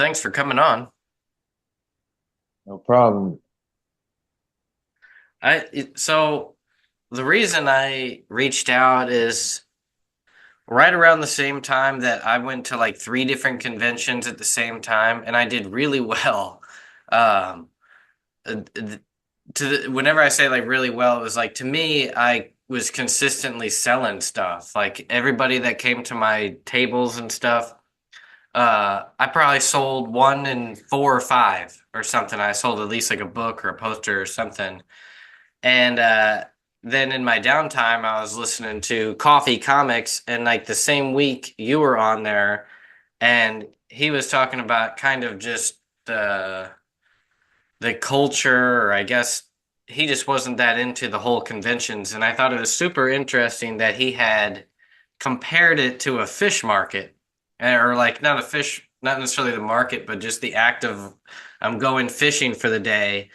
thanks for coming on. No problem. So the reason I reached out is right around the same time that I went to like three different conventions at the same time, and I did really well. Um, Whenever I say like really well, it was like to me, I was consistently selling stuff. Like everybody that came to my tables and stuff, I probably sold one in four or five or something. I sold at least like a book or a poster or something. And then in my downtime, I was listening to Coffee Comics, and like the same week you were on there, and he was talking about kind of just the culture, or I guess he just wasn't that into the whole conventions. And I thought it was super interesting that he had compared it to a fish market, or like not a fish, not necessarily the market, but just the act of I'm going fishing for the day.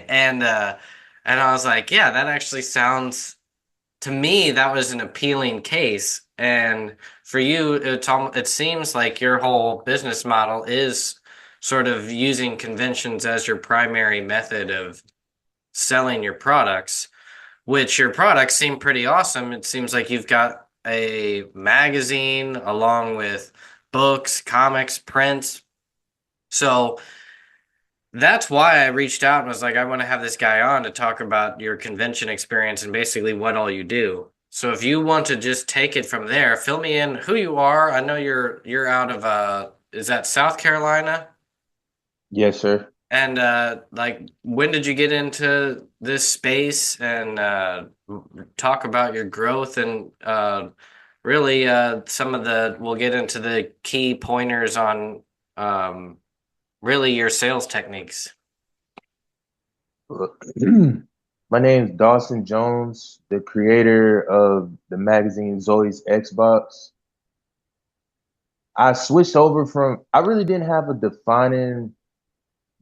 and uh and I was like, yeah, that actually sounds to me that was an appealing case. And for you, it seems like your whole business model is sort of using conventions as your primary method of selling your products, which your products seem pretty awesome. It seems like you've got a magazine along with books, comics, prints. So that's why I reached out and was like, I want to have this guy on to talk about your convention experience and basically what all you do. So if you want to just take it from there, fill me in who you are. I know you're out of is that South Carolina? Yes, sir. And like when did you get into this space and talk about your growth and really some of the we'll get into the key pointers on um really your sales techniques. My name's Dawson Jones, the creator of the magazine ZOEY'S Xbox. I switched over I really didn't have a defining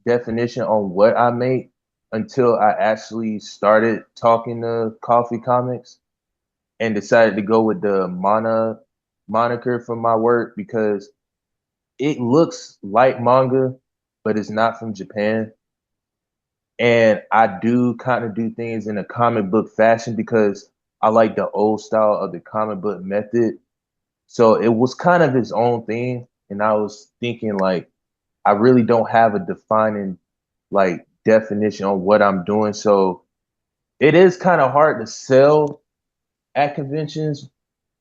definition on what I make until I actually started talking to Coffee Comics and decided to go with the MannA moniker for my work because it looks like manga, but it's not from Japan. And I do kind of do things in a comic book fashion because I like the old style of the comic book method. So it was kind of its own thing. And I was thinking like I really don't have a defining like definition on what I'm doing. So it is kind of hard to sell at conventions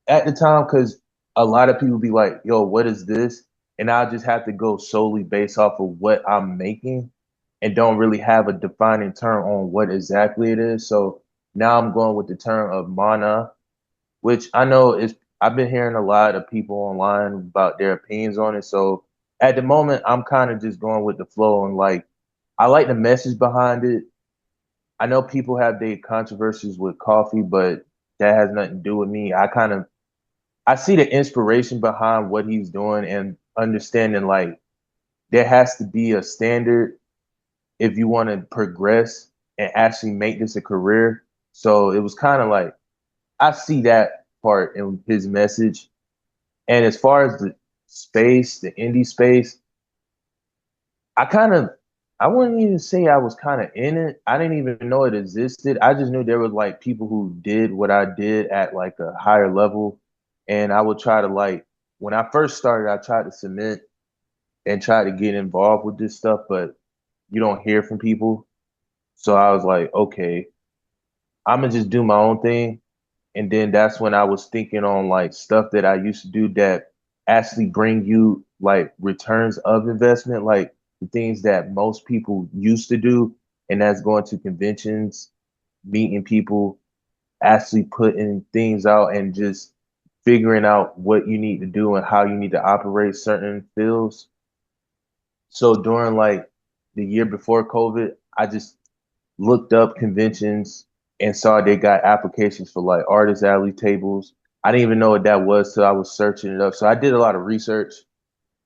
at the time because a lot of people be like, yo, what is this? And I just have to go solely based off of what I'm making and don't really have a defining term on what exactly it is. So now I'm going with the term of mana, which I know is I've been hearing a lot of people online about their opinions on it. So at the moment, I'm kind of just going with the flow and like I like the message behind it. I know people have their controversies with coffee, but that has nothing to do with me. I see the inspiration behind what he's doing and understanding like there has to be a standard if you want to progress and actually make this a career. So it was kind of like I see that part in his message. And as far as the space, the indie space, I kind of I wouldn't even say I was kind of in it. I didn't even know it existed. I just knew there was like people who did what I did at like a higher level. And I would try to like when I first started, I tried to submit and try to get involved with this stuff, but you don't hear from people. So I was like, okay, I'm gonna just do my own thing. And then that's when I was thinking on like stuff that I used to do that actually bring you like returns of investment, like the things that most people used to do, and that's going to conventions, meeting people, actually putting things out and just figuring out what you need to do and how you need to operate certain fields. So during like the year before COVID, I just looked up conventions and saw they got applications for like artist alley tables. I didn't even know what that was till I was searching it up. So I did a lot of research,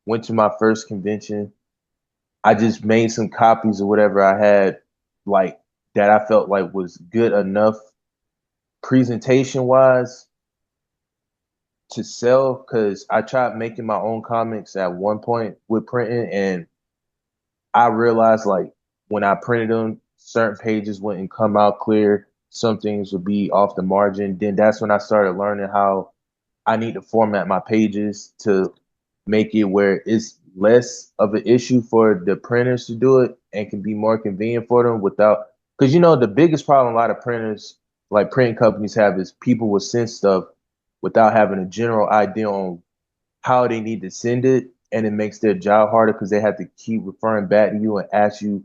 went to my first convention. I just made some copies of whatever I had, like that I felt like was good enough presentation wise. to sell because I tried making my own comics at one point with printing, and I realized like when I printed them, certain pages wouldn't come out clear. Some things would be off the margin. Then that's when I started learning how I need to format my pages to make it where it's less of an issue for the printers to do it and can be more convenient for them without, because the biggest problem a lot of printers, like printing companies, have is people will send stuff without having a general idea on how they need to send it, and it makes their job harder because they have to keep referring back to you and ask you,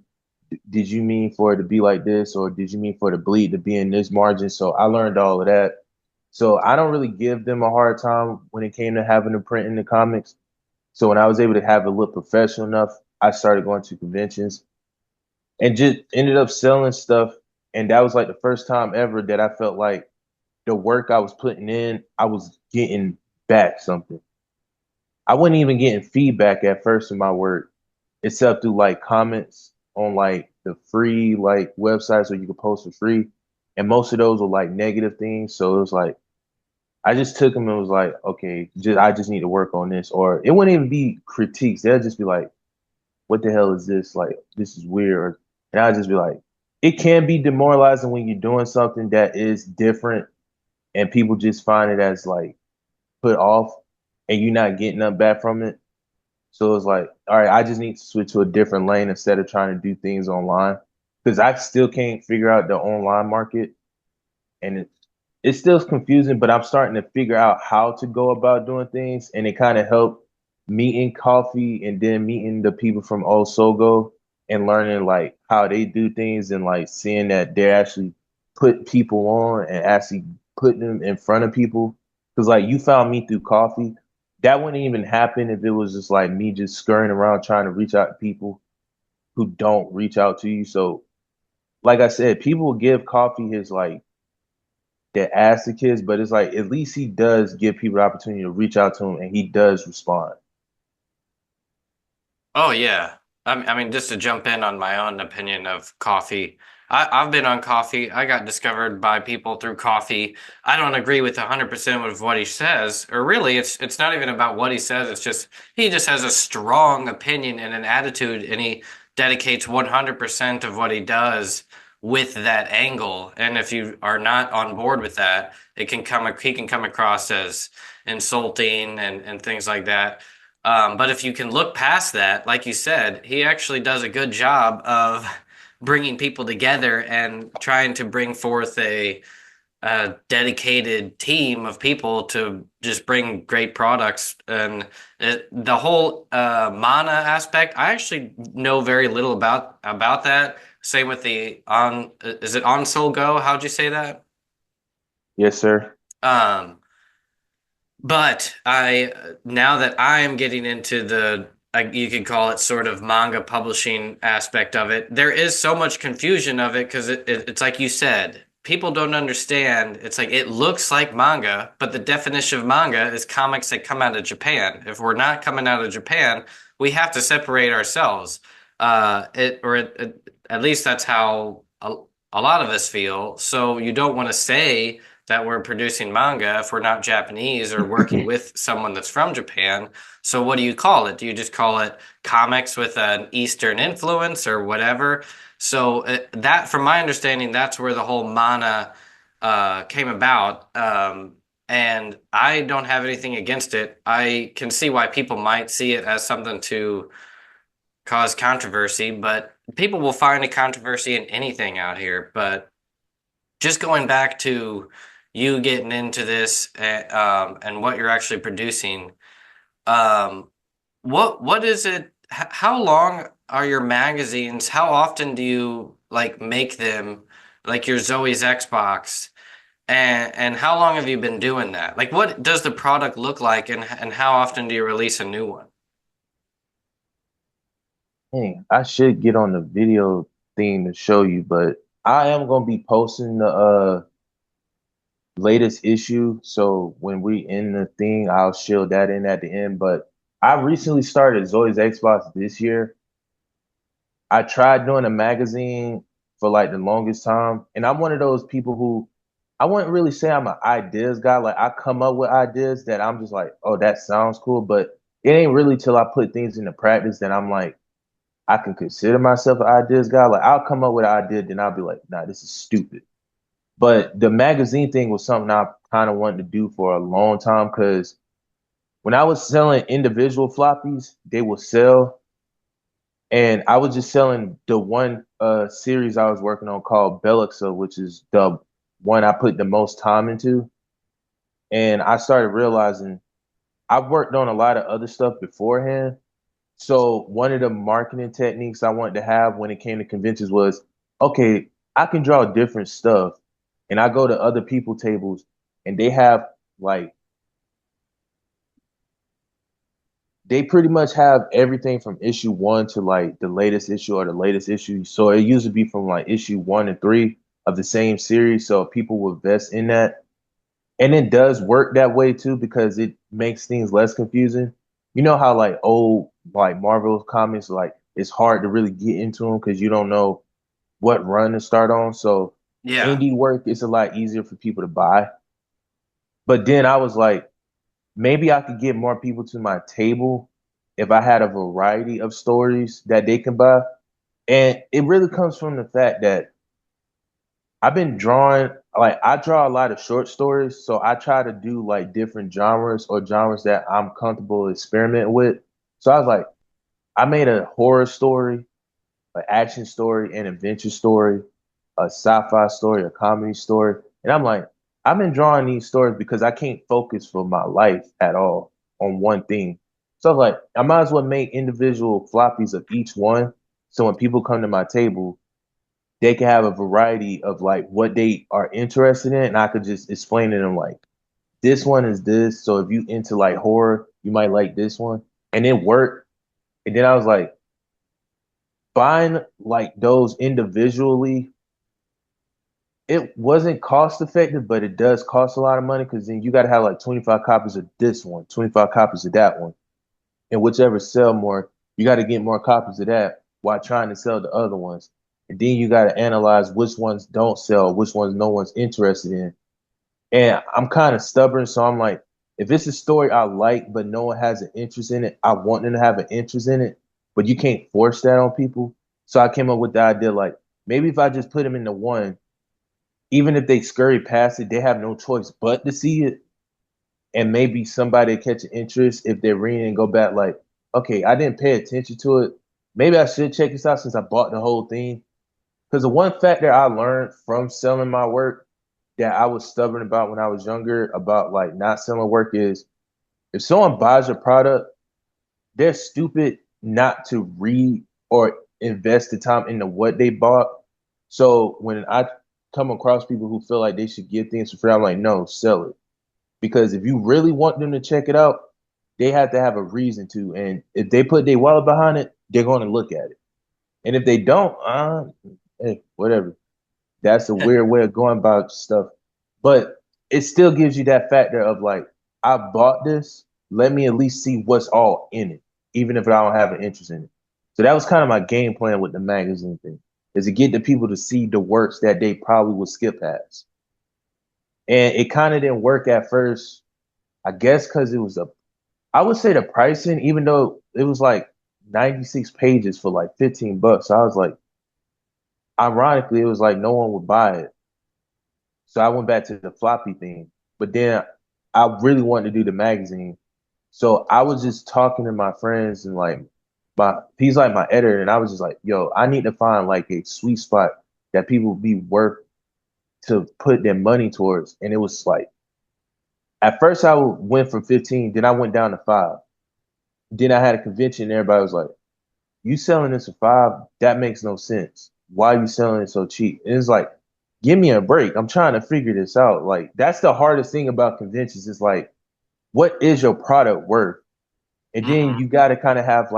did you mean for it to be like this, or did you mean for the bleed to be in this margin? So I learned all of that. So I don't really give them a hard time when it came to having to print in the comics. So when I was able to have it look professional enough, I started going to conventions and just ended up selling stuff. And that was like the first time ever that I felt like the work I was putting in, I was getting back something. I wasn't even getting feedback at first in my work, except through like comments on like the free like websites where you could post for free. And most of those were like negative things. So it was like I just took them and was like, okay, I just need to work on this. Or it wouldn't even be critiques. They'll just be like, what the hell is this? Like, this is weird. And I'll just be like, it can be demoralizing when you're doing something that is different and people just find it as like put off and you're not getting nothing back from it. So it's like, all right, I just need to switch to a different lane instead of trying to do things online. Because I still can't figure out the online market. And it's still confusing, but I'm starting to figure out how to go about doing things. And it kind of helped meeting coffee and then meeting the people from Old Sogo and learning like how they do things and like seeing that they're actually put people on and actually putting them in front of people. Because like you found me through coffee. That wouldn't even happen if it was just like me just scurrying around trying to reach out to people who don't reach out to you. So like I said, people will give coffee his like that ask the kids, but it's like at least he does give people the opportunity to reach out to him and he does respond. Oh yeah. I mean, just to jump in on my own opinion of coffee, I've been on coffee. I got discovered by people through coffee. I don't agree with 100% of what he says, or really, it's not even about what he says. It's just he just has a strong opinion and an attitude, and he dedicates 100% of what he does with that angle. And if you are not on board with that, he can come across as insulting and things like that. But if you can look past that, like you said, he actually does a good job of bringing people together and trying to bring forth a dedicated team of people to just bring great products. And the whole MannA aspect, I actually know very little about that. Same with the on, is it on Soul Go? How'd you say that? Yes, sir. Um, But I now that I am getting into you could call it sort of manga publishing aspect of it, there is so much confusion of it because it's like you said, people don't understand. It's like it looks like manga, but the definition of manga is comics that come out of Japan. If we're not coming out of Japan, we have to separate ourselves. At least that's how a lot of us feel. So you don't want to say that we're producing manga if we're not Japanese or working with someone that's from Japan. So what do you call it? Do you just call it comics with an Eastern influence or whatever? So that, from my understanding, that's where the whole MannA came about. And I don't have anything against it. I can see why people might see it as something to cause controversy, but people will find a controversy in anything out here. But just going back to you getting into this and what you're actually producing, um, what is it? How long are your magazines? How often do you like make them? Like your Zoe's Xbox, and how long have you been doing that? Like, what does the product look like, and how often do you release a new one? Dang, I should get on the video thing to show you, but I am gonna be posting the latest issue. So when we end the thing, I'll shield that in at the end. But I recently started Zoe's Xbox this year. I tried doing a magazine for like the longest time, and I'm one of those people who I wouldn't really say I'm an ideas guy. Like I come up with ideas that I'm just like, oh, that sounds cool. But it ain't really till I put things into practice that I'm like, I can consider myself an ideas guy. Like I'll come up with an idea, then I'll be like, nah, this is stupid. But the magazine thing was something I kind of wanted to do for a long time because when I was selling individual floppies, they would sell, and I was just selling the one series I was working on called Bellixa, which is the one I put the most time into. And I started realizing I've worked on a lot of other stuff beforehand. So one of the marketing techniques I wanted to have when it came to conventions was, okay, I can draw different stuff. And I go to other people tables and they have like they pretty much have everything from issue one to like the latest issue or the latest issue. So it used to be from like issue 1 to 3 of the same series. So people would invest in that. And it does work that way too because it makes things less confusing. You know how like old like Marvel comics, like it's hard to really get into them because you don't know what run to start on. So Yeah. indie work is a lot easier for people to buy. But then I was like, maybe I could get more people to my table if I had a variety of stories that they can buy. And it really comes from the fact that I've been drawing, like I draw a lot of short stories, so I try to do like different genres or genres that I'm comfortable experimenting with. So I was like, I made a horror story, an action story, an adventure story, a sci-fi story, a comedy story. And I'm like, I've been drawing these stories because I can't focus for my life at all on one thing. So I was like, I might as well make individual floppies of each one. So when people come to my table, they can have a variety of like what they are interested in, and I could just explain to them like this one is this. So if you into like horror, you might like this one, and it worked. And then I was like, buying like those individually, it wasn't cost effective, but it does cost a lot of money because then you got to have like 25 copies of this one, 25 copies of that one, and whichever sell more, you got to get more copies of that while trying to sell the other ones. And then you got to analyze which ones don't sell, which ones no one's interested in. And I'm kind of stubborn, so I'm like, if it's a story I like, but no one has an interest in it, I want them to have an interest in it, but you can't force that on people. So I came up with the idea like maybe if I just put them into one, even if they scurry past it, they have no choice but to see it. And maybe somebody catch an interest if they're reading and go back like, okay, I didn't pay attention to it. Maybe I should check this out since I bought the whole thing. Because the one factor I learned from selling my work that I was stubborn about when I was younger about like not selling work is if someone buys your product, they're stupid not to read or invest the time into what they bought. So when I come across people who feel like they should get things for free, I'm like, no, sell it. Because if you really want them to check it out, they have to have a reason to. And if they put their wallet behind it, they're going to look at it. And if they don't, hey, whatever. That's a weird way of going about stuff. But it still gives you that factor of like, I bought this. Let me at least see what's all in it, even if I don't have an interest in it. So that was kind of my game plan with the magazine thing, is to get the people to see the works that they probably would skip past. And it kind of didn't work at first, I guess, because I would say the pricing, even though it was like 96 pages for like 15 bucks. I was like, ironically, it was like no one would buy it. So I went back to the floppy thing. But then I really wanted to do the magazine. So I was just talking to my friends and like he's like my editor, and I was just like, yo, I need to find like a sweet spot that people would be worth to put their money towards. And it was like at first I went from 15, then I went down to 5. Then I had a convention and everybody was like, you selling this for 5? That makes no sense. Why are you selling it so cheap? And it's like, give me a break. I'm trying to figure this out. Like, that's the hardest thing about conventions is like, what is your product worth? And then Hmm. you got to kind of have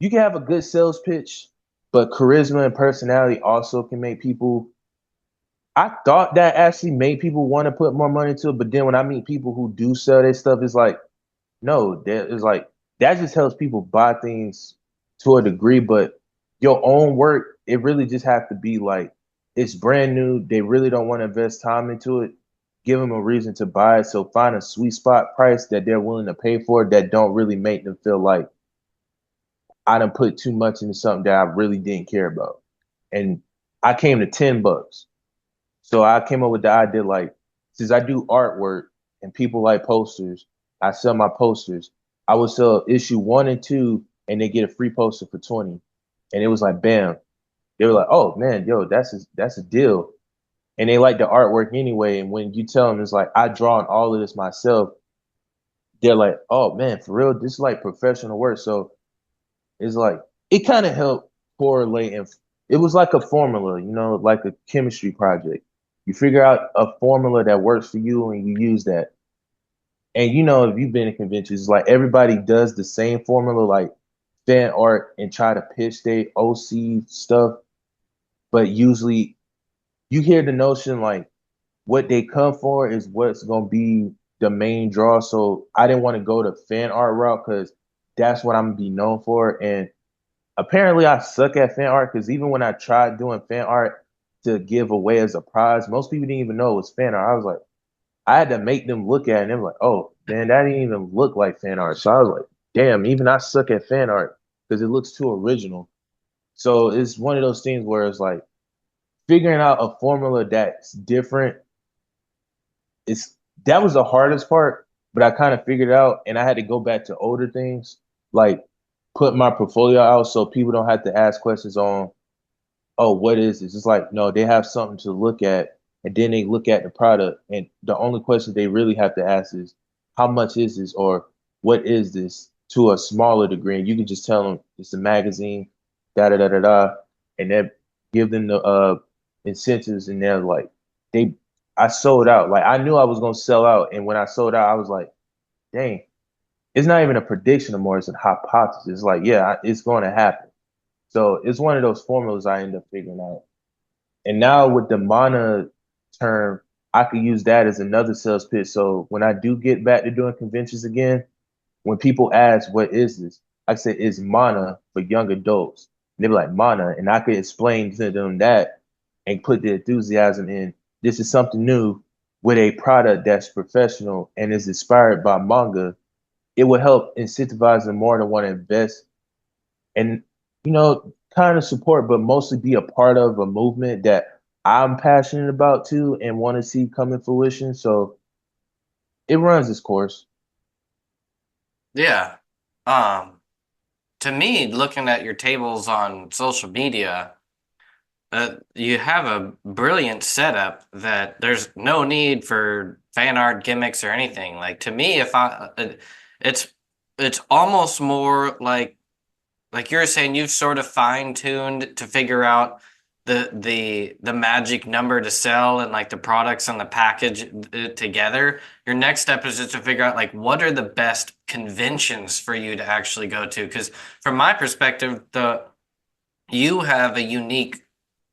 you can have a good sales pitch, but charisma and personality also can make people. I thought that actually made people want to put more money into it, but then when I meet people who do sell their stuff, it's like, no, that is like that just helps people buy things to a degree, but your own work, it really just have to be like it's brand new. They really don't want to invest time into it. Give them a reason to buy it. So find a sweet spot price that they're willing to pay for that don't really make them feel like I done put too much into something that I really didn't care about. And I came to $10. So I came up with the idea like, since I do artwork and people like posters, I sell my posters. I would sell issue 1 and 2 and they get a free poster for 20. And it was like, bam. They were like, oh man, yo, that's a deal. And they like the artwork anyway. And when you tell them it's like I drawn all of this myself, they're like, oh man, for real, this is like professional work. So it's like it kind of helped correlate, and it was like a formula, like a chemistry project. You figure out a formula that works for you and you use that. And if you've been in conventions, it's like everybody does the same formula, like fan art, and try to pitch their OC stuff. But usually you hear the notion like what they come for is what's gonna be the main draw. So I didn't want to go the fan art route because that's what I'm gonna be known for. And apparently I suck at fan art because even when I tried doing fan art to give away as a prize, most people didn't even know it was fan art. I was like, I had to make them look at it and they were like, oh man, that didn't even look like fan art. So I was like, damn, even I suck at fan art because it looks too original. So it's one of those things where it's like figuring out a formula that's different. It's that was the hardest part, but I kind of figured it out and I had to go back to older things, like put my portfolio out so people don't have to ask questions on, oh, what is this? It's like, no, they have something to look at and then they look at the product. And the only question they really have to ask is, how much is this? Or what is this to a smaller degree? And you can just tell them it's a magazine, da da da da da. And then give them the incentives and they're like, they, I sold out. Like I knew I was going to sell out. And when I sold out, I was like, dang, it's not even a prediction anymore. It's a hypothesis. It's like, yeah, it's going to happen. So it's one of those formulas I end up figuring out. And now with the MannA term, I could use that as another sales pitch. So when I do get back to doing conventions again, when people ask, what is this? I say, it's MannA for young adults. And they be like, MannA. And I could explain to them that and put the enthusiasm in. This is something new with a product that's professional and is inspired by manga. It will help incentivize them more to want to invest and kind of support, but mostly be a part of a movement that I'm passionate about too and want to see come in fruition. So it runs its course. Yeah. Um, to me, looking at your tables on social media, you have a brilliant setup that there's no need for fan art gimmicks or anything. Like to me, if it's it's almost more like you're saying, you've sort of fine tuned to figure out the magic number to sell and like the products and the package together. Your next step is just to figure out like what are the best conventions for you to actually go to. Because from my perspective, the you have a unique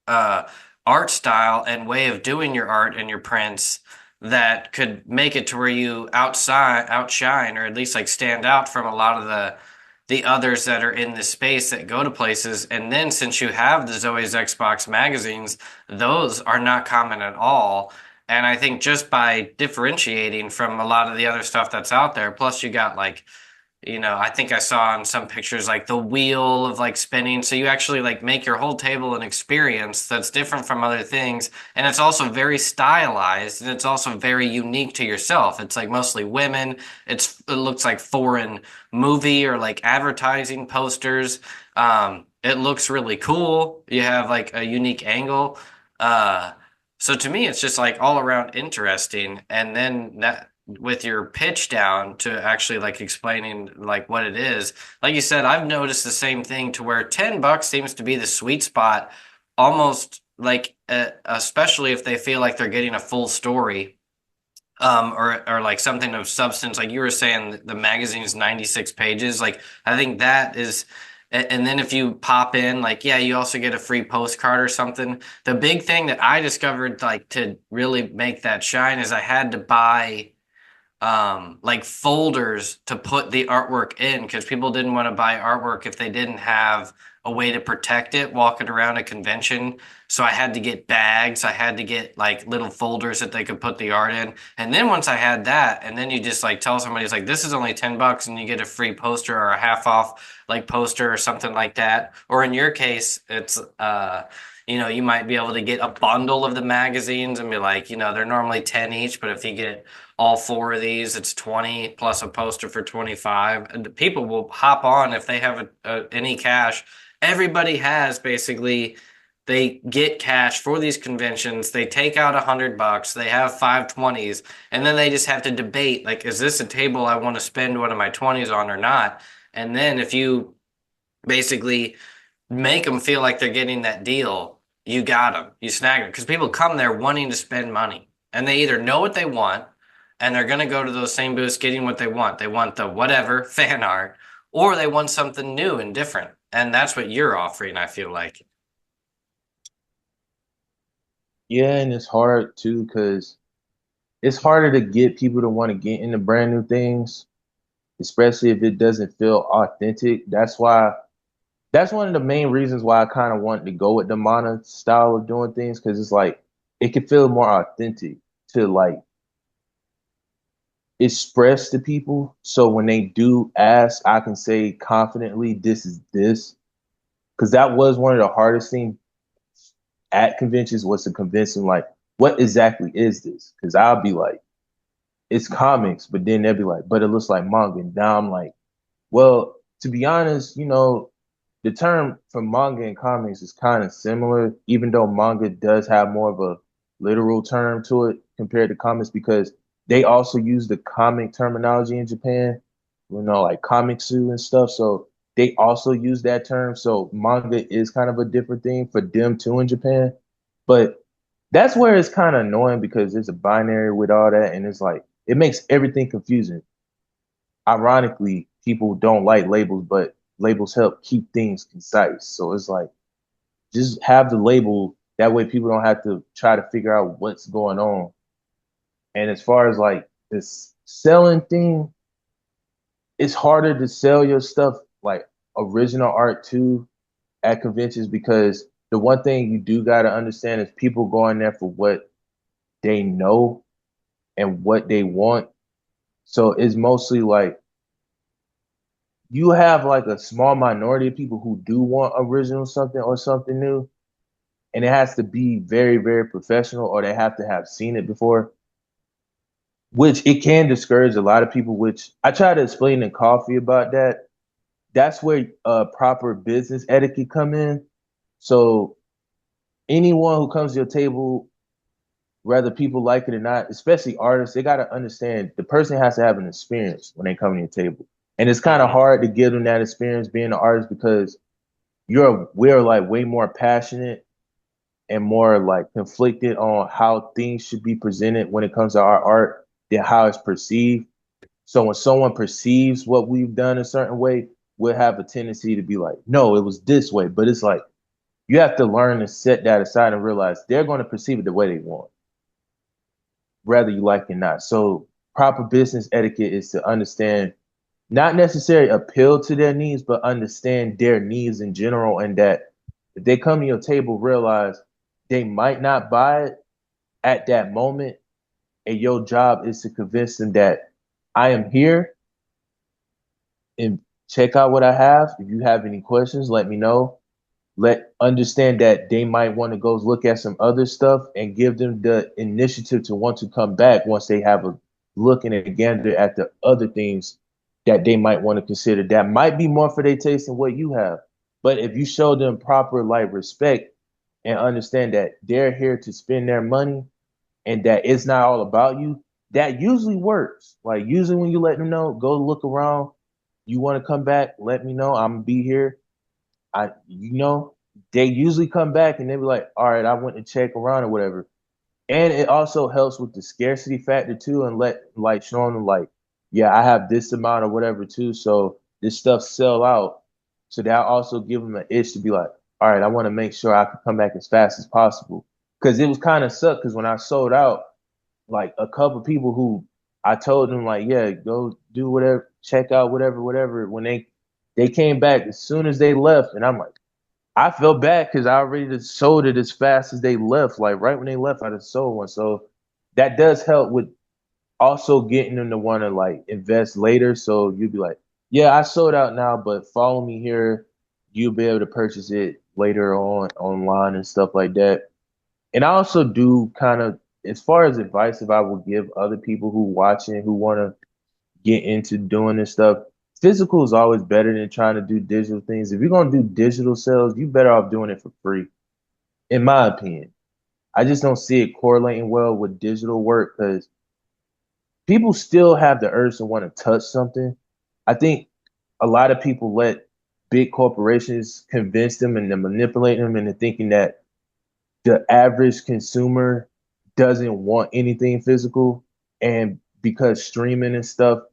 uh, art style and way of doing your art and your prints that could make it to where you outshine, or at least like stand out from a lot of the others that are in this space that go to places. And then since you have the Zoe's Xbox magazines, those are not common at all. And I think just by differentiating from a lot of the other stuff that's out there, plus you got like I think I saw in some pictures like the wheel of like spinning. So you actually like make your whole table an experience that's different from other things. And it's also very stylized and it's also very unique to yourself. It's like mostly women. It looks like foreign movie or like advertising posters. It looks really cool. You have like a unique angle. Uh, so to me, it's just like all around interesting. And then that with your pitch down to actually like explaining like what it is. Like you said, I've noticed the same thing to where $10 seems to be the sweet spot, almost like especially if they feel like they're getting a full story. Or like something of substance, like you were saying, the magazine's 96 pages. Like I think that is, and then if you pop in, like yeah, you also get a free postcard or something. The big thing that I discovered, like to really make that shine, is I had to buy like folders to put the artwork in because people didn't want to buy artwork if they didn't have a way to protect it walking around a convention. So I had to get bags. I had to get like little folders that they could put the art in. And then once I had that, and then you just like tell somebody it's like this is only $10 and you get a free poster or a half off like poster or something like that. Or in your case, it's you might be able to get a bundle of the magazines and be like, they're normally 10 each, but if you get all four of these, it's 20 plus a poster for 25. And people will hop on if they have any cash. Everybody has basically, they get cash for these conventions. They take out $100. They have 520s, and then they just have to debate like, is this a table I want to spend one of my 20s on or not? And then if you basically make them feel like they're getting that deal, you got them, you snag them. Because people come there wanting to spend money, and they either know what they want, and they're going to go to those same booths getting what they want. They want the whatever fan art, or they want something new and different. And that's what you're offering, I feel like. Yeah, and it's hard too because it's harder to get people to want to get into brand new things, especially if it doesn't feel authentic. That's one of the main reasons why I kind of wanted to go with the MannA style of doing things because it's like it can feel more authentic to like express to people. So when they do ask, I can say confidently, this is this. Because that was one of the hardest things at conventions was to convince them like, what exactly is this? Because I'll be like, it's comics, but then they'll be like, but it looks like manga. And now I'm like, well, to be honest, the term for manga and comics is kind of similar, even though manga does have more of a literal term to it compared to comics because they also use the comic terminology in Japan, like comicsu and stuff. So they also use that term. So manga is kind of a different thing for them too in Japan. But that's where it's kind of annoying because there's a binary with all that, and it's like it makes everything confusing. Ironically, people don't like labels, but labels help keep things concise. So it's like just have the label that way people don't have to try to figure out what's going on. And as far as like this selling thing, it's harder to sell your stuff like original art too at conventions because the one thing you do got to understand is people going there for what they know and what they want. So it's mostly like you have like a small minority of people who do want original something or something new, and it has to be very, very professional, or they have to have seen it before, which it can discourage a lot of people. Which I try to explain in coffee about that. That's where proper business etiquette come in. So anyone who comes to your table, whether people like it or not, especially artists, they got to understand the person has to have an experience when they come to your table. And it's kind of Hmm. hard to give them that experience being an artist because we're like way more passionate and more like conflicted on how things should be presented when it comes to our art than how it's perceived. So when someone perceives what we've done a certain way, we'll have a tendency to be like, no, it was this way. But it's like you have to learn to set that aside and realize they're going to perceive it the way they want, whether you like it or not. So proper business etiquette is to understand not necessarily appeal to their needs, but understand their needs in general. And that if they come to your table, realize they might not buy it at that moment. And your job is to convince them that I am here and check out what I have. If you have any questions, let me know. Let understand that they might want to go look at some other stuff and give them the initiative to want to come back once they have a look and a gander at the other things that they might want to consider that might be more for their taste than what you have. But if you show them proper like respect and understand that they're here to spend their money and that it's not all about you, that usually works. Like usually when you let them know, go look around, you want to come back, let me know. I'm gonna be here. They usually come back and they be like, all right, I went to check around or whatever. And it also helps with the scarcity factor too, and let like showing them like, yeah, I have this amount or whatever too. So this stuff sell out. So that also give them an itch to be like, all right, I want to make sure I can come back as fast as possible. Cause it was kind of sucked because when I sold out, like a couple people who I told them like, yeah, go do whatever, check out whatever, whatever. When they came back as soon as they left, and I'm like, I felt bad because I already just sold it as fast as they left. Like right when they left, I just sold one. So that does help with also getting them to want to like invest later. So you'd be like, yeah, I sold out now, but follow me here. You'll be able to purchase it later on online and stuff like that. And I also do kind of, as far as advice, if I will give other people who watching who want to get into doing this stuff, physical is always better than trying to do digital things. If you're gonna do digital sales, you better off doing it for free, in my opinion. I just don't see it correlating well with digital work because people still have the urge to want to touch something. I think a lot of people let big corporations convince them and then manipulate them into thinking that the average consumer doesn't want anything physical. And because streaming and stuff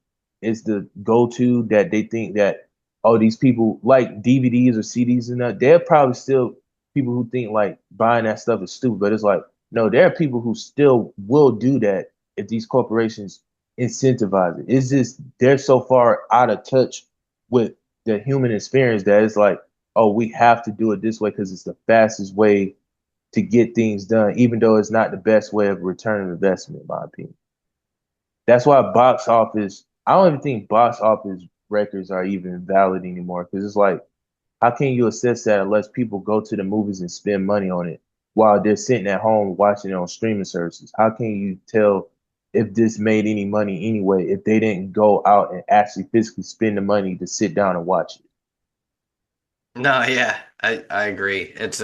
is the go-to, that they think that, oh, these people like DVDs or CDs and that, there are probably still people who think like buying that stuff is stupid. But it's like, no, there are people who still will do that if these corporations incentivize it. It's just they're so far out of touch with the human experience that it's like, oh, we have to do it this way because it's the fastest way to get things done, even though it's not the best way of return on investment, in my opinion. That's why box office, I don't even think box office records are even valid anymore because it's like, how can you assess that unless people go to the movies and spend money on it while they're sitting at home watching it on streaming services? How can you tell if this made any money anyway if they didn't go out and actually physically spend the money to sit down and watch it? No, yeah, I agree. It's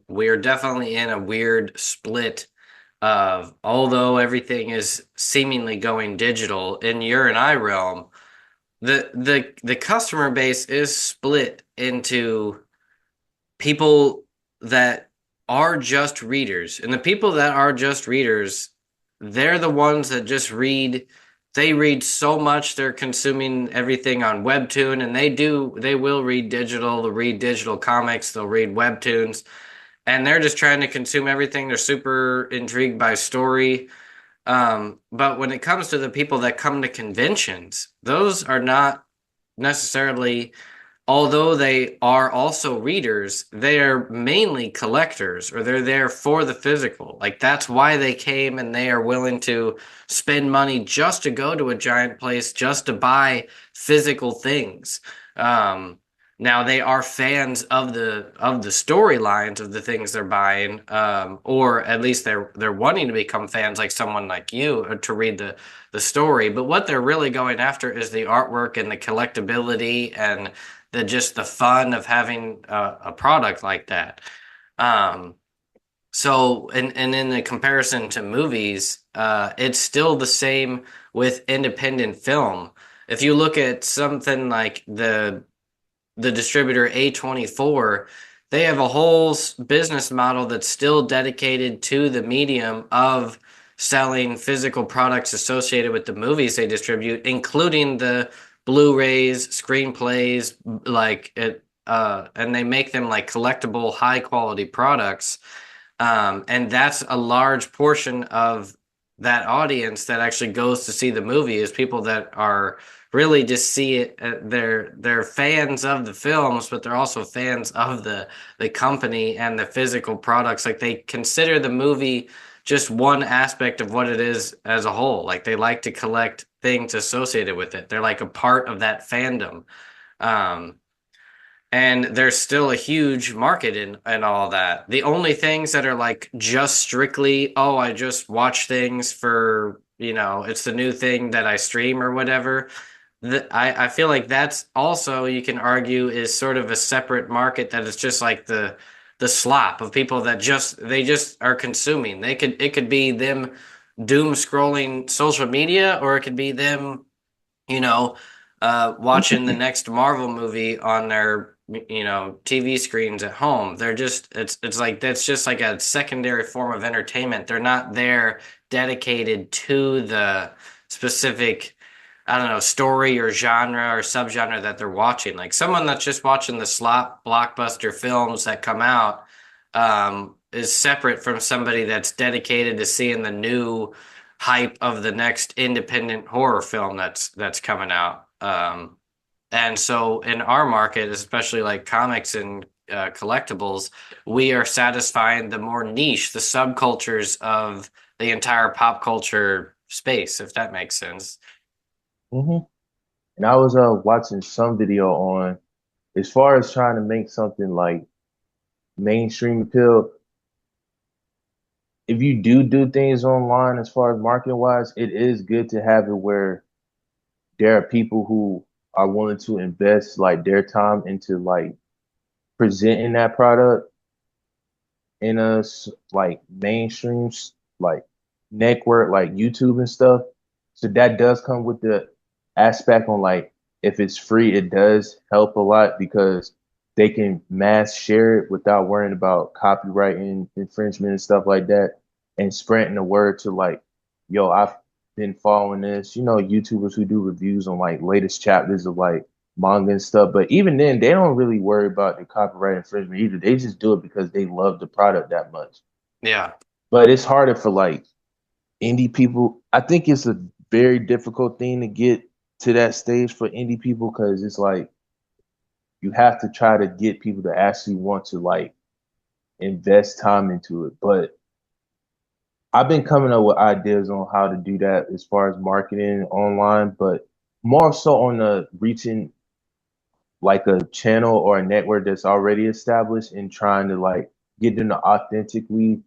we're definitely in a weird split of although everything is seemingly going digital in your and I realm, the customer base is split into people that are just readers. And the people that are just readers, they're the ones that just read. They read so much, they're consuming everything on Webtoon, and they will read digital, they'll read digital comics, they'll read Webtoons, and they're just trying to consume everything. They're super intrigued by story. But when it comes to the people that come to conventions, those are not necessarily, although they are also readers, they are mainly collectors or they're there for the physical. Like that's why they came and they are willing to spend money just to go to a giant place, just to buy physical things. Um, Now they are fans of the storylines of the things they're buying, or at least they're wanting to become fans, like someone like you, to read the story. But what they're really going after is the artwork and the collectability and the fun of having a product like that. Um, so and in the comparison to movies, it's still the same with independent film. If you look at something like the distributor A24, they have a whole business model that's still dedicated to the medium of selling physical products associated with the movies they distribute, including the Blu-rays, screenplays, like it, and they make them like collectible, high quality products. And that's a large portion of that audience that actually goes to see the movie is people that are really just see it. They're fans of the films, but they're also fans of the company and the physical products. Like they consider the movie just one aspect of what it is as a whole. Like they like to collect things associated with it. They're like a part of that fandom. Um, and there's still a huge market in all that. The only things that are like just strictly, oh, I just watch things for, it's the new thing that I stream or whatever. I feel like that's also, you can argue, is sort of a separate market that is just like the slop of people that they just are consuming. It could be them doom scrolling social media, or it could be them, you know, watching the next Marvel movie on their, TV screens at home. It's like that's just like a secondary form of entertainment. They're not there dedicated to the specific, I don't know, story or genre or subgenre that they're watching. Like someone that's just watching the slop blockbuster films that come out, is separate from somebody that's dedicated to seeing the new hype of the next independent horror film that's coming out. And so in our market, especially like comics and collectibles, we are satisfying the more niche, the subcultures of the entire pop culture space, if that makes sense. hmm And I was watching some video on as far as trying to make something like mainstream appeal. If you do things online as far as marketing wise, it is good to have it where there are people who are willing to invest like their time into like presenting that product in like mainstream like network like YouTube and stuff. So that does come with the aspect on like if it's free, it does help a lot because they can mass share it without worrying about copyright and infringement and stuff like that, and spreading the word to like, yo, I've been following this, YouTubers who do reviews on like latest chapters of like manga and stuff. But even then, they don't really worry about the copyright infringement either. They just do it because they love the product that much. Yeah. But it's harder for like indie people. I think it's a very difficult thing to get to that stage for indie people because it's like you have to try to get people to actually want to like invest time into it. But I've been coming up with ideas on how to do that as far as marketing online, but more so on the reaching like a channel or a network that's already established and trying to like get them to authentically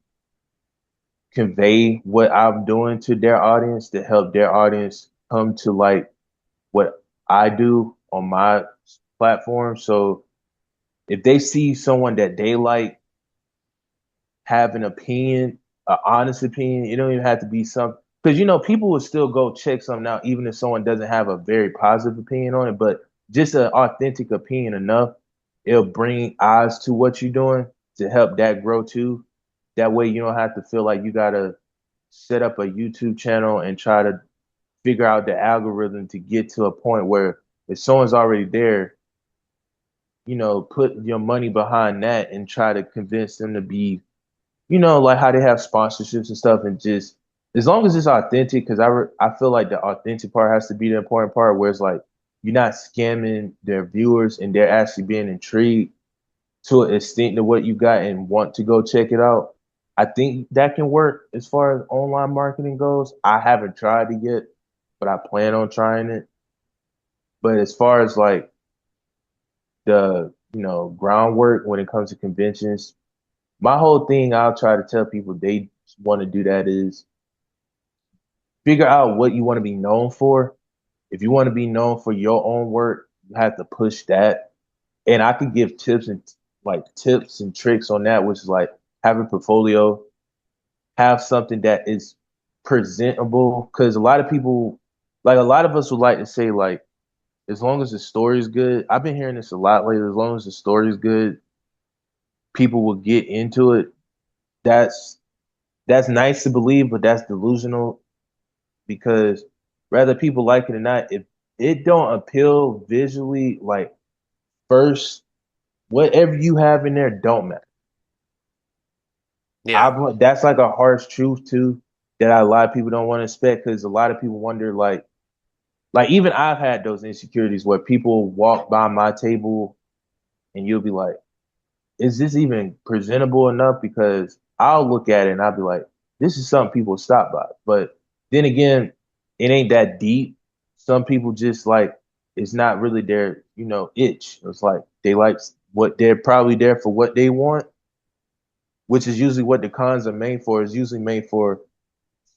convey what I'm doing to their audience to help their audience come to like what I do on my platform. So if they see someone that they like have an opinion, an honest opinion, it don't even have to be some because people will still go check something out even if someone doesn't have a very positive opinion on it, but just an authentic opinion enough, it'll bring eyes to what you're doing to help that grow too. That way you don't have to feel like you gotta set up a YouTube channel and try to figure out the algorithm to get to a point where if someone's already there, put your money behind that and try to convince them to be, like how they have sponsorships and stuff, and just as long as it's authentic, because I feel like the authentic part has to be the important part, where it's like you're not scamming their viewers and they're actually being intrigued to an extent to what you got and want to go check it out. I think that can work as far as online marketing goes. I haven't tried it yet, but I plan on trying it. But as far as like the, groundwork when it comes to conventions, my whole thing I'll try to tell people they want to do that is figure out what you want to be known for. If you want to be known for your own work, you have to push that. And I could give tips and tricks on that, which is like have a portfolio, have something that is presentable. Because a lot of people, like a lot of us would like to say, like, as long as the story is good. I've been hearing this a lot lately. As long as the story is good, people will get into it. That's that's nice to believe, but that's delusional because whether people like it or not, if it don't appeal visually, like first, whatever you have in there don't matter. Yeah. That's like a harsh truth too that a lot of people don't want to expect because a lot of people wonder like even I've had those insecurities where people walk by my table and you'll be like, is this even presentable enough? Because I'll look at it and I'll be like, this is something people stop by. But then again, it ain't that deep. Some people just like it's not really their, itch. It's like they like what they're probably there for what they want, which is usually what the cons are made for, is usually made for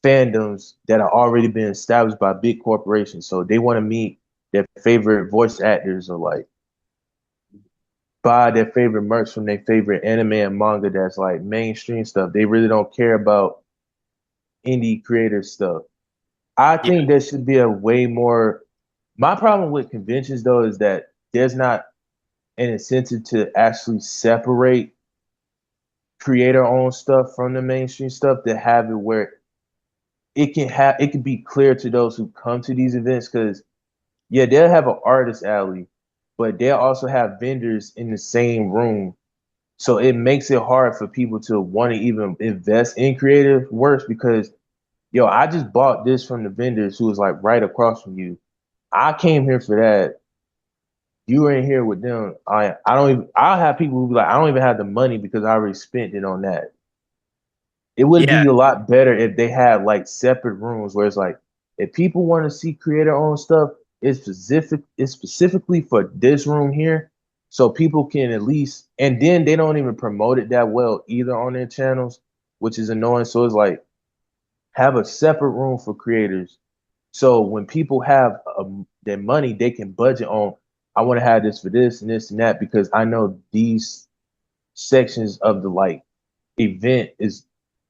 fandoms that are already been established by big corporations. So they want to meet their favorite voice actors or like buy their favorite merch from their favorite anime and manga that's like mainstream stuff. They really don't care about indie creator stuff. I Yeah. think there should be a way more. My problem with conventions though is that there's not an incentive to actually separate creator owned stuff from the mainstream stuff to have it where it can be clear to those who come to these events because yeah, they'll have an artist alley, but they'll also have vendors in the same room. So it makes it hard for people to want to even invest in creative works because, yo, I just bought this from the vendors who was like right across from you. I came here for that. you were in here with them. I don't even. I'll have people who be like, I don't even have the money because I already spent it on that. It would Yeah, be a lot better if they had like separate rooms where it's like, if people want to see creator owned stuff, it's specifically for this room here. So people can at least, and then they don't even promote it that well either on their channels, which is annoying. So it's like, have a separate room for creators. So when people have their money, they can budget on, I want to have this for this and this and that because I know these sections of the like event is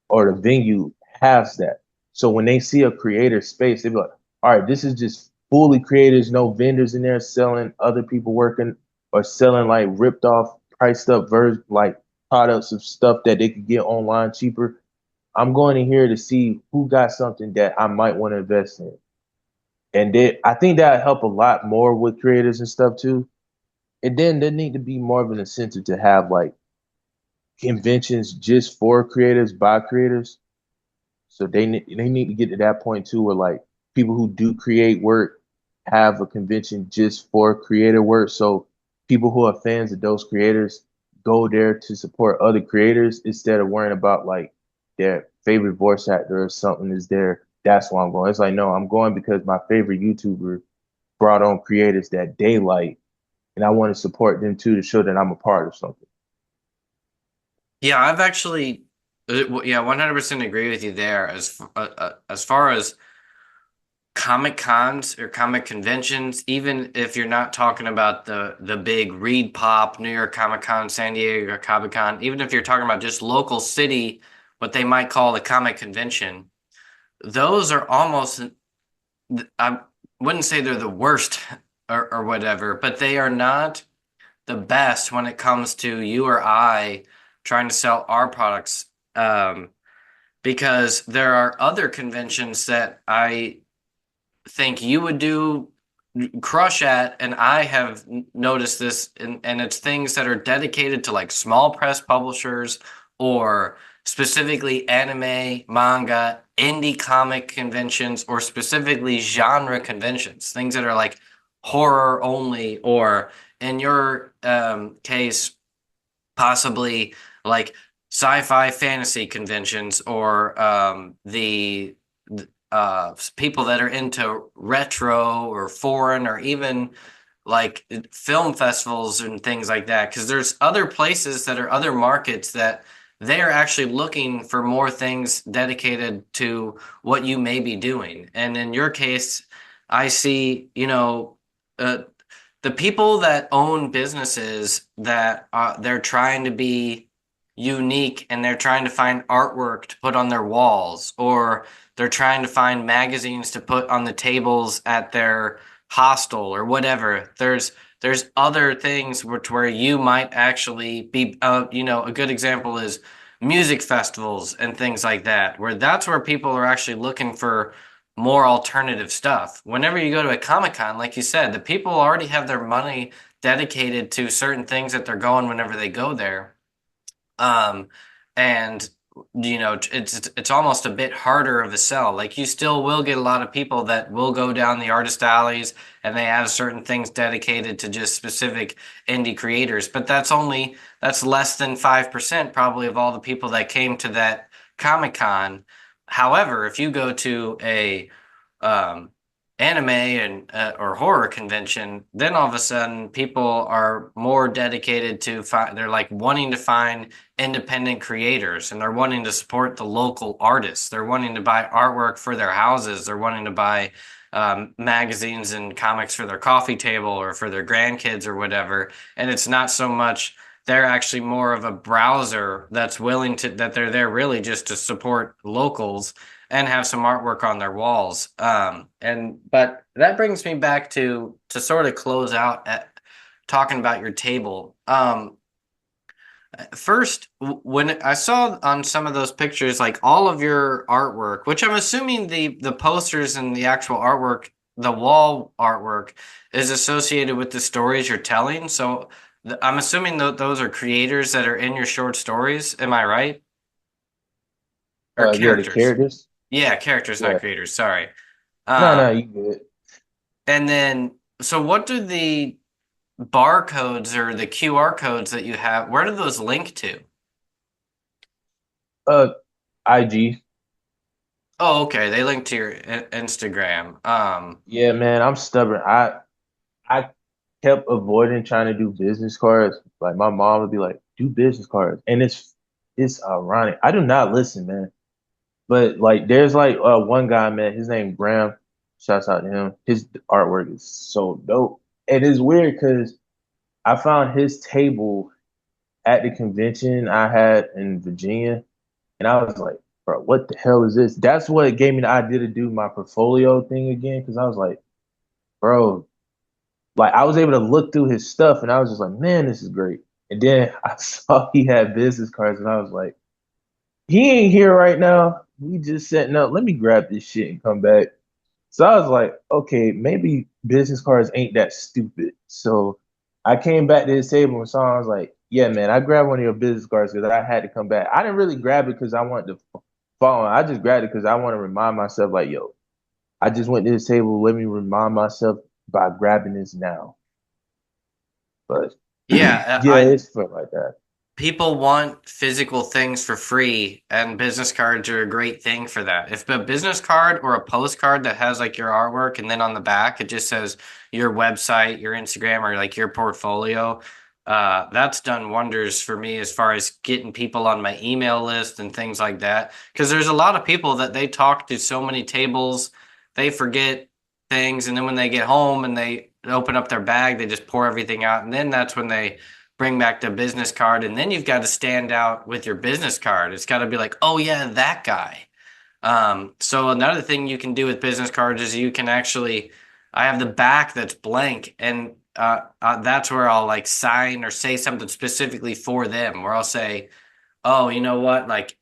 or the venue has that. So when they see a creator space, they be like, all right, this is just fully creators, no vendors in there selling other people working or selling like ripped off, priced up version like products of stuff that they could get online cheaper. I'm going in here to see who got something that I might want to invest in. And then I think that help a lot more with creators and stuff too. And then there need to be more of an incentive to have like conventions just for creators by creators. So they need to get to that point too, where like people who do create work have a convention just for creator work. So people who are fans of those creators go there to support other creators instead of worrying about like their favorite voice actor or something is there. That's why I'm going. It's like, no, I'm going because my favorite YouTuber brought on creators that they like, and I want to support them too to show that I'm a part of something. yeah, I've actually, yeah, 100% agree with you there. As far as comic cons or comic conventions, even if you're not talking about the big Reed Pop, New York Comic Con, San Diego Comic Con, even if you're talking about just local city, what they might call the comic convention, those are almost, I wouldn't say they're the worst or whatever, but they are not the best when it comes to you or I trying to sell our products. Because there are other conventions that I think you would do crush at, and I have noticed this, and it's things that are dedicated to like small press publishers or specifically anime, manga, indie comic conventions, or specifically genre conventions, things that are like horror only, or in your case, possibly like sci-fi fantasy conventions or the people that are into retro or foreign or even like film festivals and things like that. Because there's other places that are other markets that they are actually looking for more things dedicated to what you may be doing. And in your case, I see, the people that own businesses that they're trying to be unique and they're trying to find artwork to put on their walls, or they're trying to find magazines to put on the tables at their hostel or whatever. There's other things where you might actually be, a good example is music festivals and things like that, where that's where people are actually looking for more alternative stuff. Whenever you go to a Comic Con, like you said, the people already have their money dedicated to certain things that they're going whenever they go there. Um, and it's almost a bit harder of a sell. Like you still will get a lot of people that will go down the artist alleys and they have certain things dedicated to just specific indie creators, but that's less than 5% probably of all the people that came to that Comic Con. However, if you go to a um, anime and or horror convention, then all of a sudden people are more dedicated to find. They're like wanting to find independent creators, and they're wanting to support the local artists. They're wanting to buy artwork for their houses. They're wanting to buy magazines and comics for their coffee table or for their grandkids or whatever. And it's not so much. They're actually more of a browser that's willing to that they're there really just to support locals and have some artwork on their walls. And but that brings me back to sort of close out at talking about your table. First, when I saw on some of those pictures, like all of your artwork, which I'm assuming the posters and the actual artwork, the wall artwork, is associated with the stories you're telling. So I'm assuming those are creators that are in your short stories. Am I right? Or Yeah, the characters? characters. Yeah, characters, not Yeah. creators. Sorry. No, no, Um, you good. and then, so what do the barcodes or the QR codes that you have, where do those link to? Uh, IG. Oh, okay. They link to your Instagram. Yeah, man, I'm stubborn. I kept avoiding trying to do business cards. Like my mom would be like, "Do business cards," and it's ironic. I do not listen, man. But like, there's like one guy, man. His name Graham. Shouts out to him. His artwork is so dope, and it's weird because I found his table at the convention I had in Virginia, and I was like, "Bro, what the hell is this?" That's what gave me the idea to do my portfolio thing again because I was like, "Bro." Like I was able to look through his stuff and I was just like, man, this is great. And then I saw he had business cards and I was like, he ain't here right now. We just setting up. Let me grab this shit and come back. So I was like, okay, maybe business cards ain't that stupid. So I came back to his table and saw. I was like, yeah, man, I grabbed one of your business cards because I had to come back. I didn't really grab it because I wanted to follow. I just grabbed it because I want to remind myself, like, yo, I just went to this table. Let me remind myself by grabbing this now. But yeah, yeah, it's fun like that. people want physical things for free, and business cards are a great thing for that. If a business card or a postcard that has like your artwork and then on the back it just says your website, your Instagram, or like your portfolio, that's done wonders for me as far as getting people on my email list and things like that. Because there's a lot of people that they talk to so many tables, they forget things, and then when they get home and they open up their bag, they just pour everything out, and then that's when they bring back the business card, and then you've got to stand out with your business card. It's got to be like, oh yeah, that guy. So another thing you can do with business cards is you can actually, I have the back that's blank, and that's where I'll like sign or say something specifically for them. Where I'll say, oh, you know what, like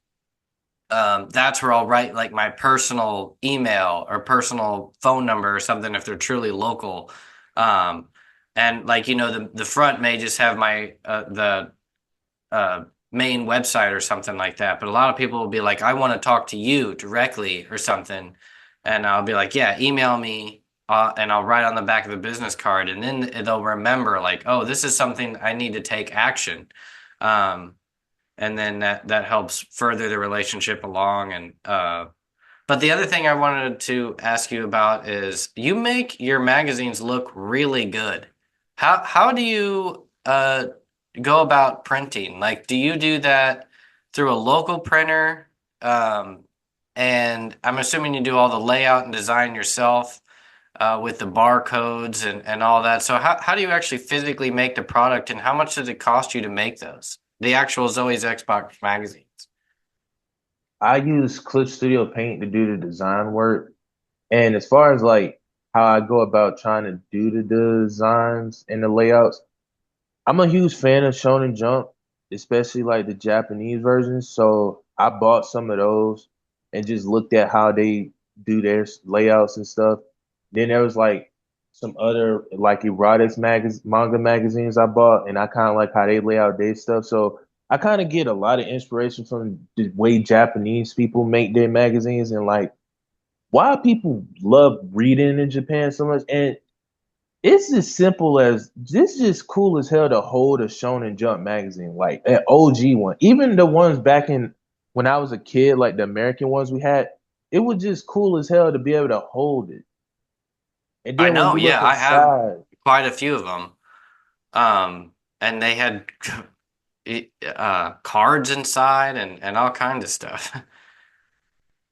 that's where I'll write like my personal email or personal phone number or something if they're truly local. Um, and like the front may just have my the main website or something like that. But a lot of people will be like, I want to talk to you directly or something, and I'll be like, yeah, email me. And I'll write on the back of the business card, and then they'll remember, like, oh, this is something I need to take action. Um, and then that helps further the relationship along. And but the other thing I wanted to ask you about is you make your magazines look really good. How do you go about printing? Like, do you do that through a local printer? Um, and I'm assuming you do all the layout and design yourself with the barcodes and all that. So how do you actually physically make the product, and how much does it cost you to make those? The actual Zoe's Xbox magazines. I use Clip Studio Paint to do the design work. And as far as like how I go about trying to do the designs and the layouts, I'm a huge fan of Shonen Jump, especially like the Japanese versions. So I bought some of those and just looked at how they do their layouts and stuff. Then there was like some other like manga magazines I bought, and I kind of like how they lay out their stuff. So I kind of get a lot of inspiration from the way Japanese people make their magazines and like why people love reading in Japan so much. And it's as simple as this is just cool as hell to hold a Shonen Jump magazine, like an OG one. Even the ones back in when I was a kid, like the American ones we had, it was just cool as hell to be able to hold it. And I then when know, you yeah, look I have inside, quite a few of them. And they had cards inside and all kinds of stuff.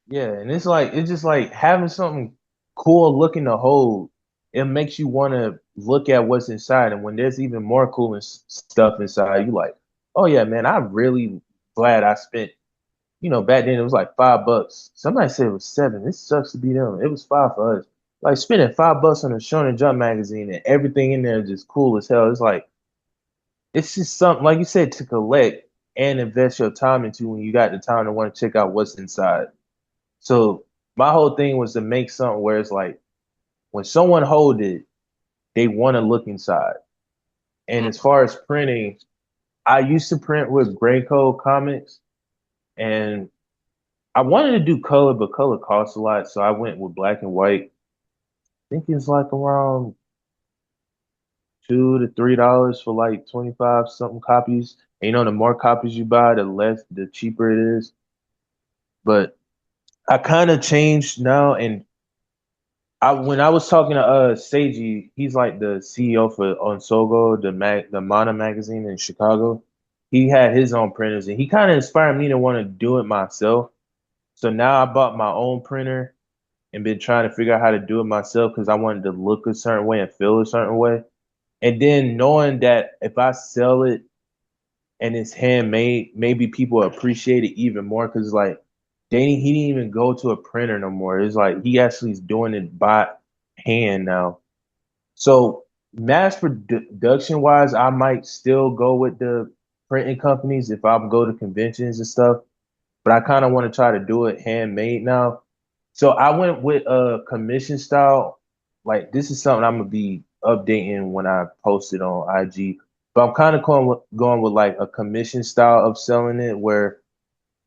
yeah, and it's just like having something cool looking to hold. It makes you want to look at what's inside, and when there's even more cool stuff inside, you like, oh yeah, man, I'm really glad I spent. Back then it was like $5. Somebody said it was seven. This sucks to be them. It was five for us. Like spending $5 on a Shonen Jump magazine and everything in there is just cool as hell. It's like it's just something like you said to collect and invest your time into when you got the time to want to check out what's inside. So my whole thing was to make something where it's like when someone hold it, they want to look inside. And as far as printing, I used to print with Gray Code Comics, and I wanted to do color, but color costs a lot, so I went with black and white. I think it's like around $2 to $3 for like 25 something copies. And the more copies you buy, the cheaper it is. But I kind of changed now, and when I was talking to Seiji, he's like the CEO for Onsogo, the MannA magazine in Chicago. He had his own printers, and he kind of inspired me to want to do it myself. So now I bought my own printer and been trying to figure out how to do it myself because I wanted to look a certain way and feel a certain way. And then knowing that if I sell it and it's handmade, maybe people appreciate it even more because like he didn't even go to a printer no more. It's like he actually is doing it by hand now. So mass production wise, I might still go with the printing companies if I go to conventions and stuff, but I kind of want to try to do it handmade now. So I went with a commission style. Like this is something I'm gonna be updating when I post it on IG. But I'm kind of going with like a commission style of selling it where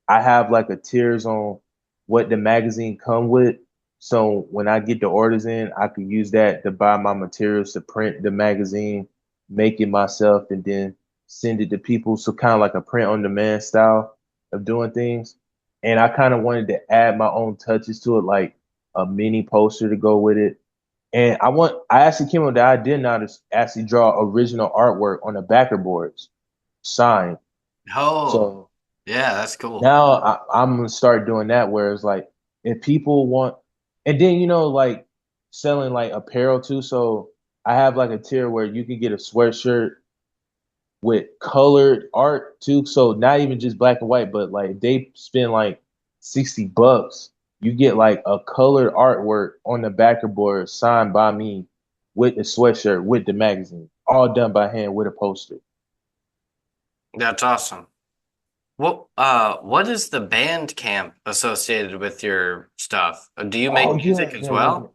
I have like a tiers on what the magazine come with. So when I get the orders in, I could use that to buy my materials to print the magazine, make it myself, and then send it to people. So kind of like a print on demand style of doing things. And I kind of wanted to add my own touches to it, like a mini poster to go with it. And I actually came up with the idea now to actually draw original artwork on the backer boards, signed. Oh, So yeah, that's cool. now I'm gonna start doing that where it's like if people want, and then like selling like apparel too. So I have like a tier where you can get a sweatshirt with colored art too. So not even just black and white, but like they spend like $60, you get like a colored artwork on the backer board signed by me with the sweatshirt with the magazine, all done by hand with a poster. That's awesome. What is the band camp associated with your stuff? Do you Oh make yeah, music as yeah, yeah, yeah. well?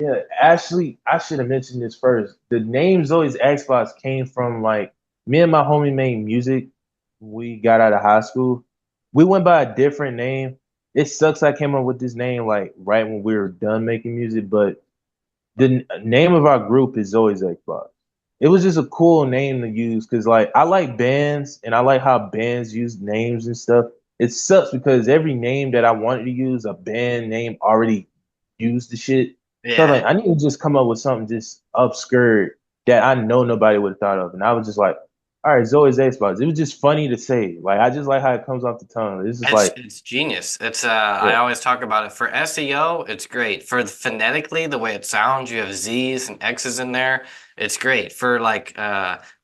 Yeah, actually, I should have mentioned this first. The name Zoe's Xbox came from like me and my homie made music. When we got out of high school. We went by a different name. It sucks I came up with this name like right when we were done making music, but the name of our group is Zoe's Xbox. It was just a cool name to use because like I like bands and I like how bands use names and stuff. It sucks because every name that I wanted to use, a band name already used the shit. So Yeah, like I need to just come up with something just obscure that I know nobody would have thought of. And I was just like, all right, Zoe's Xbox. It was just funny to say. Like I just like how it comes off the tongue. It's just it's like, it's genius. It's yeah, I always talk about it for SEO, it's great. For phonetically, the way it sounds, you have Z's and X's in there. It's great. For like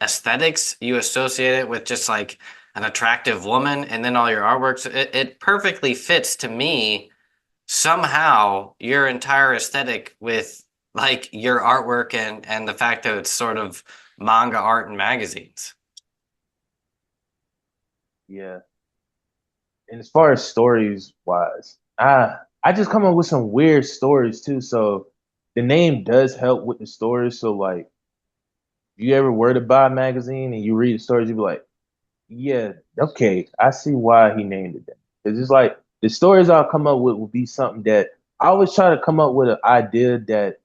aesthetics, you associate it with just like an attractive woman and then all your artworks. It perfectly fits to me somehow your entire aesthetic with like your artwork and the fact that it's sort of manga art and magazines. yeah. And as far as stories wise, I just come up with some weird stories too. So the name does help with the stories. So like, if you ever were to buy a magazine and you read the stories, you'd be like, yeah, okay, I see why he named it that. Because it's like the stories I'll come up with will be something that I always try to come up with an idea that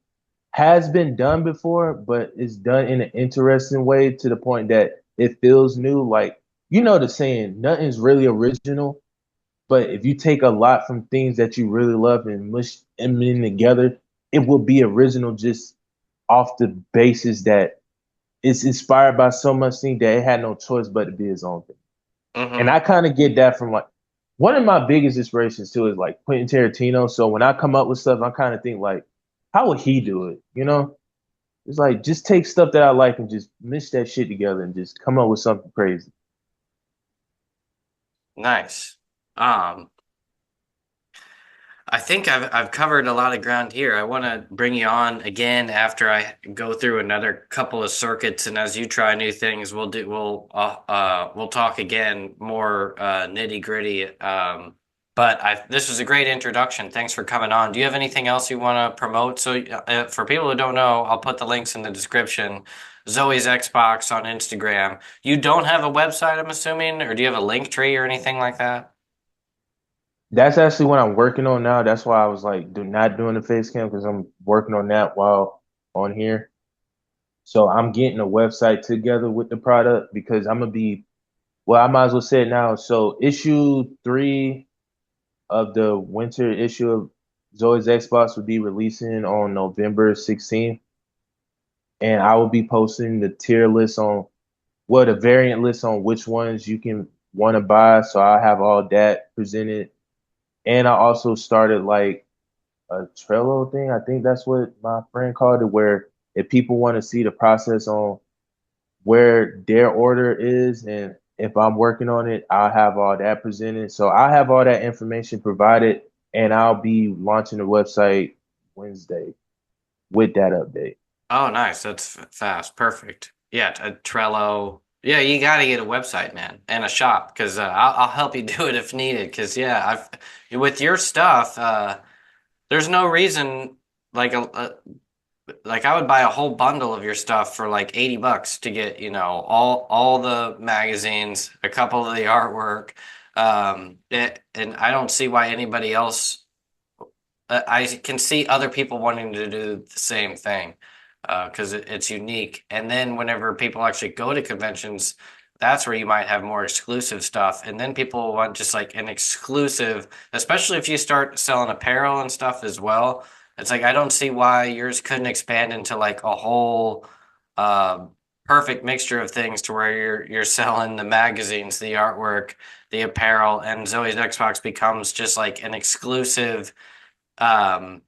has been done before, but it's done in an interesting way to the point that it feels new. Like, the saying, nothing's really original. But if you take a lot from things that you really love and mush them in together, it will be original just off the basis that it's inspired by so much thing that it had no choice but to be its own thing. And Hmm. I kind of get that from like one of my biggest inspirations too is like Quentin Tarantino. So when I come up with stuff, I kind of think like, how would he do it? It's like just take stuff that I like and just mix that shit together and just come up with something crazy. Nice. Um, I think I've covered a lot of ground here. I want to bring you on again after I go through another couple of circuits, and as you try new things, we'll talk again more nitty gritty. But this was a great introduction. Thanks for coming on. Do you have anything else you want to promote? So for people who don't know, I'll put the links in the description. Zoe's Xbox on Instagram. You don't have a website, I'm assuming, or do you have a link tree or anything like that? That's actually what I'm working on now. That's why I was like not doing the face cam because I'm working on that while on here. So I'm getting a website together with the product because I'm gonna be well, I might as well say it now. So issue 3 of the winter issue of Zoe's Xbox will be releasing on November 16th. And I will be posting the tier list on the variant list on which ones you can want to buy. So I have all that presented. And I also started like a Trello thing. I think that's what my friend called it, where if people want to see the process on where their order is and if I'm working on it, I'll have all that presented. So I have all that information provided and I'll be launching the website Wednesday with that update. Oh, nice. That's fast. Perfect. Yeah, a Trello. Yeah, you got to get a website, man, and a shop because I'll help you do it if needed. Because yeah, I've with your stuff, there's no reason like like I would buy a whole bundle of your stuff for like $80 to get, all the magazines, a couple of the artwork. And I don't see why anybody else I can see other people wanting to do the same thing because it's unique. And then whenever people actually go to conventions, that's where you might have more exclusive stuff. And then people want just like an exclusive, especially if you start selling apparel and stuff as well. It's like I don't see why yours couldn't expand into like a whole uh, perfect mixture of things to where you're selling the magazines, the artwork, the apparel, and Zoe's Xbox becomes just like an exclusive um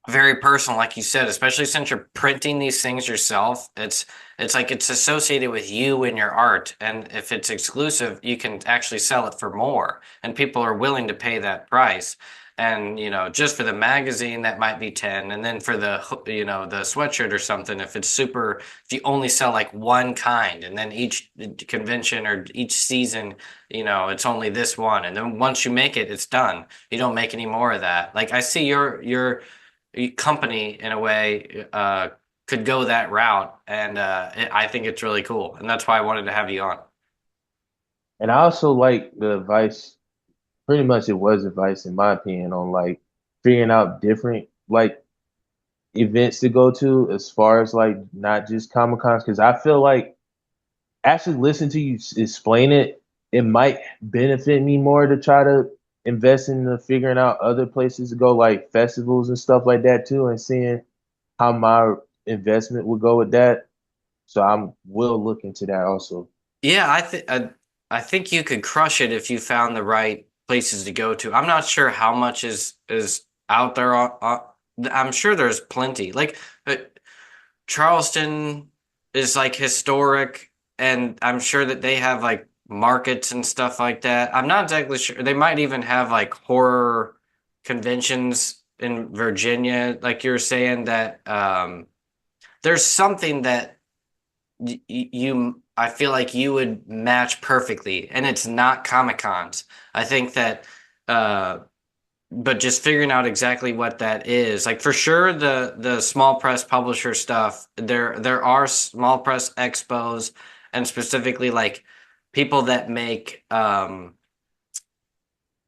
very personal, like you said, especially since you're printing these things yourself. It's like it's associated with you and your art, and if it's exclusive you can actually sell it for more and people are willing to pay that price. And just for the magazine that might be 10, and then for the sweatshirt or something, if you only sell like one kind, and then each convention or each season, it's only this one, and then once you make it, it's done. You don't make any more of that. Like I see your company in a way could go that route, and I think it's really cool, and that's why I wanted to have you on. And I also like the advice, pretty much it was advice in my opinion on like figuring out different like events to go to as far as like not just Comic Cons because I feel like actually listen to you explain it, it might benefit me more to try to invest in the figuring out other places to go, like festivals and stuff like that too, and seeing how my investment would go with that. So I'm will look into that also. Yeah, I think you could crush it if you found the right places to go to. I'm not sure how much is out there. I'm sure there's plenty. Like Charleston is like historic, and I'm sure that they have like markets and stuff like that. I'm not exactly sure. They might even have like horror conventions in Virginia, like you're saying that there's something that I feel like you would match perfectly, and it's not Comic Cons. I think that uh but just figuring out exactly what that is, like for sure the small press publisher stuff, there are small press expos, and specifically like people that make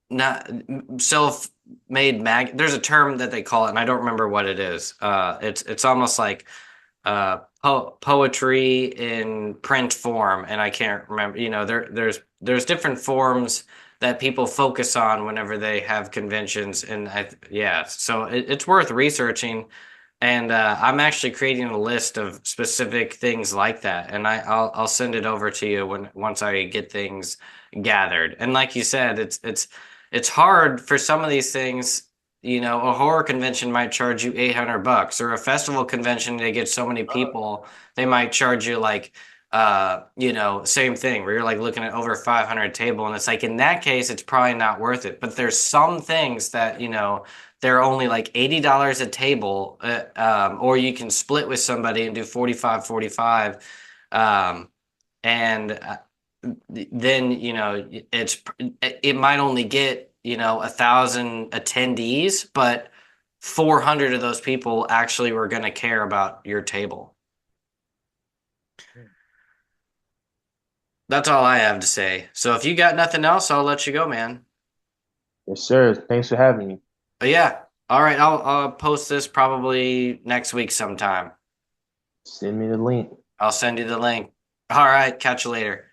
not self-made there's a term that they call it and I don't remember what it is. It's almost like poetry in print form, and I can't remember. There's different forms that people focus on whenever they have conventions, and yeah, so it's worth researching. And I'm actually creating a list of specific things like that, and I'll send it over to you once I get things gathered. And like you said, it's hard for some of these things. A horror convention might charge you $800, or a festival convention, they get so many people, they might charge you like, same thing where you're like looking at over 500 table. And it's like, in that case, it's probably not worth it. But there's some things that, they're only like $80 a table, or you can split with somebody and do 45-45. Um, and then it might only get 1,000 attendees, but 400 of those people actually were going to care about your table. That's all I have to say. So if you got nothing else, I'll let you go, man. Yes, sir. Thanks for having me. But yeah, all right, I'll post this probably next week sometime. Send me the link. I'll send you the link. All right, catch you later.